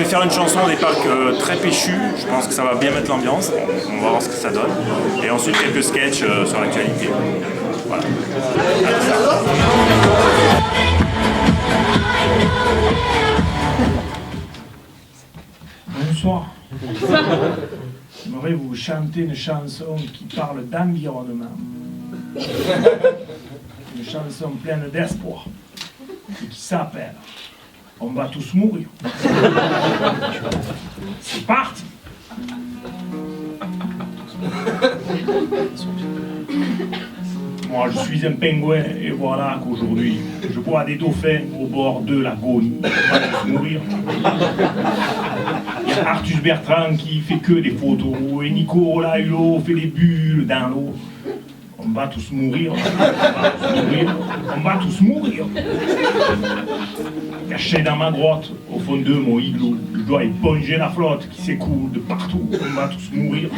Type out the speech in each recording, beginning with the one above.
vais faire une chanson à l'époque très péchue, je pense que ça va bien mettre l'ambiance, on va voir ce que ça donne. Et ensuite quelques sketchs sur l'actualité. Voilà. Bonsoir. J'aimerais vous chanter une chanson qui parle d'environnement. Une chanson pleine d'espoir et qui s'appelle « On va tous mourir ». C'est parti. Moi, je suis un pingouin et voilà qu'aujourd'hui, je bois des dauphins au bord de l'agonie. On va tous mourir. Il y a Arthus Bertrand qui fait que des photos et Nicolas Hulot fait des bulles dans l'eau. On va tous mourir. On va tous mourir. Caché dans ma grotte, au fond de mon igloo, je dois éponger la flotte qui s'écoule de partout. On va tous mourir.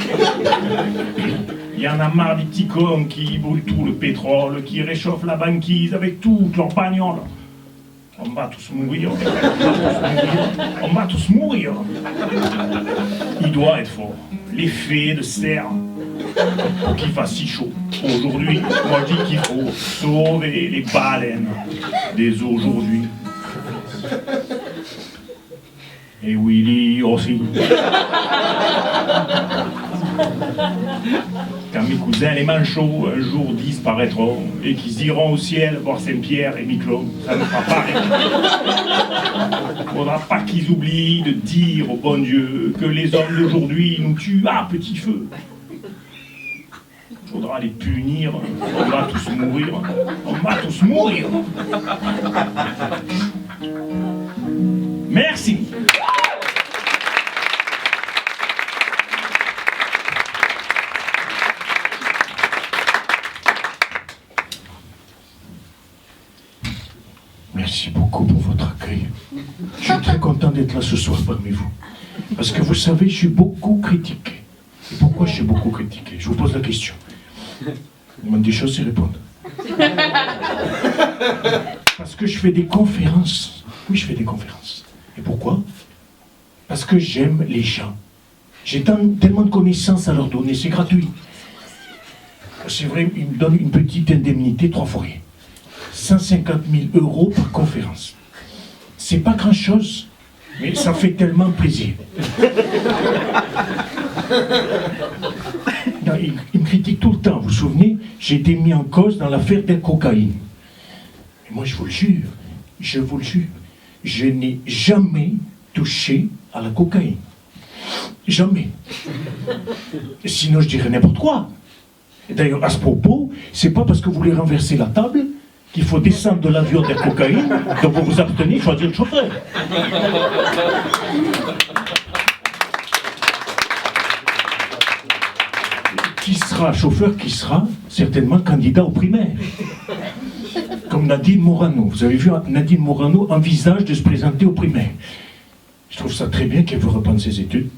Il y en a marre des petits cons qui brûlent tout le pétrole, qui réchauffent la banquise avec toutes leurs bagnoles. On va tous mourir. On va tous mourir. Il doit être fort. L'effet de serre. Pour qu'il fasse si chaud. Aujourd'hui, moi je dis qu'il faut sauver les baleines dès aujourd'hui. Et Willy aussi. Quand mes cousins les manchots un jour disparaîtront et qu'ils iront au ciel voir Saint-Pierre et Miquelon, ça ne fera pas rien. Faudra pas qu'ils oublient de dire au bon Dieu que les hommes d'aujourd'hui nous tuent à petit feu. Faudra les punir, on va tous mourir, on va tous mourir. Merci. Merci beaucoup pour votre accueil. Je suis très content d'être là ce soir parmi vous. Parce que vous savez, je suis beaucoup critiqué. Et pourquoi je suis beaucoup critiqué? Je vous pose la question. Il manque des choses, c'est répondre. Parce que je fais des conférences. Oui, je fais des conférences. Et pourquoi? Parce que j'aime les gens. J'ai tellement de connaissances à leur donner, c'est gratuit. C'est vrai, ils me donnent une petite indemnité 3 fois rien. 150 000 € par conférence. C'est pas grand-chose, mais ça fait tellement plaisir. Non, il me critique tout le temps, vous vous souvenez? J'ai été mis en cause dans l'affaire de cocaïne. Et moi, je vous le jure, je n'ai jamais touché à la cocaïne. Jamais. Sinon, je dirais n'importe quoi. Et d'ailleurs, à ce propos, c'est pas parce que vous voulez renverser la table qu'il faut descendre de l'avion de la cocaïne, donc vous vous abstenez, choisir le chauffeur. Qui sera chauffeur, qui sera certainement candidat aux primaires. Comme Nadine Morano. Vous avez vu, Nadine Morano envisage de se présenter aux primaires. Je trouve ça très bien qu'elle veut reprendre ses études.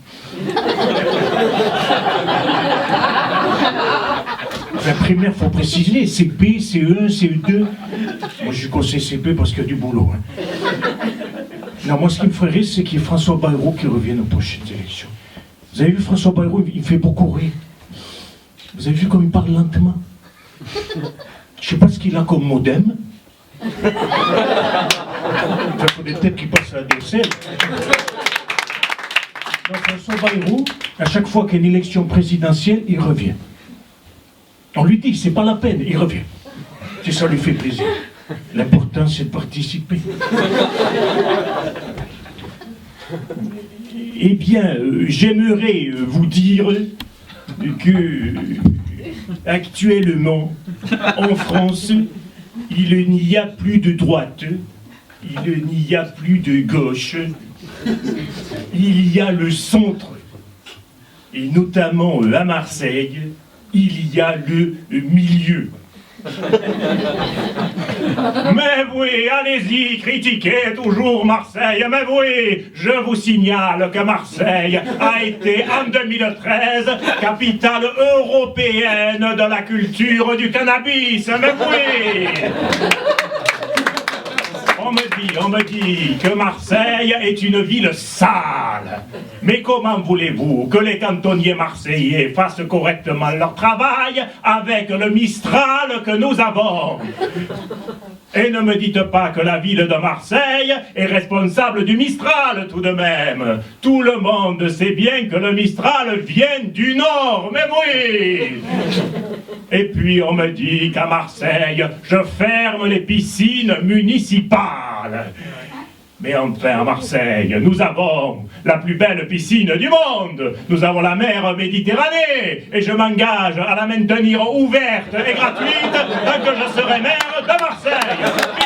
La primaire, il faut préciser, CP, CE1, CE2. Moi, je conseille CP parce qu'il y a du boulot. Non, moi, ce qui me ferait rire, c'est qu'il y ait François Bayrou qui revienne aux prochaines élections. Vous avez vu François Bayrou, il fait beaucoup rire. Vous avez vu comme il parle lentement? Je ne sais pas ce qu'il a comme modem. Il faut des têtes qui passent à la DSL. Donc François Bayrou, à chaque fois qu'il y a une élection présidentielle, il revient. On lui dit, c'est pas la peine, il revient. Si ça lui fait plaisir. L'important, c'est de participer. Eh bien, j'aimerais vous dire que actuellement, en France, il n'y a plus de droite, il n'y a plus de gauche, il y a le centre, et notamment à Marseille, il y a le milieu. Mais oui, allez-y, critiquez toujours Marseille. Mais oui, je vous signale que Marseille a été en 2013 capitale européenne de la culture du cannabis. Mais oui, On me dit que Marseille est une ville sale. Mais comment voulez-vous que les cantonniers marseillais fassent correctement leur travail avec le Mistral que nous avons? Et ne me dites pas que la ville de Marseille est responsable du Mistral tout de même. Tout le monde sait bien que le Mistral vient du Nord, mais oui. Et puis on me dit qu'à Marseille, je ferme les piscines municipales. Mais enfin, à Marseille, nous avons la plus belle piscine du monde. Nous avons la mer Méditerranée. Et je m'engage à la maintenir ouverte et gratuite tant que je serai maire de Marseille.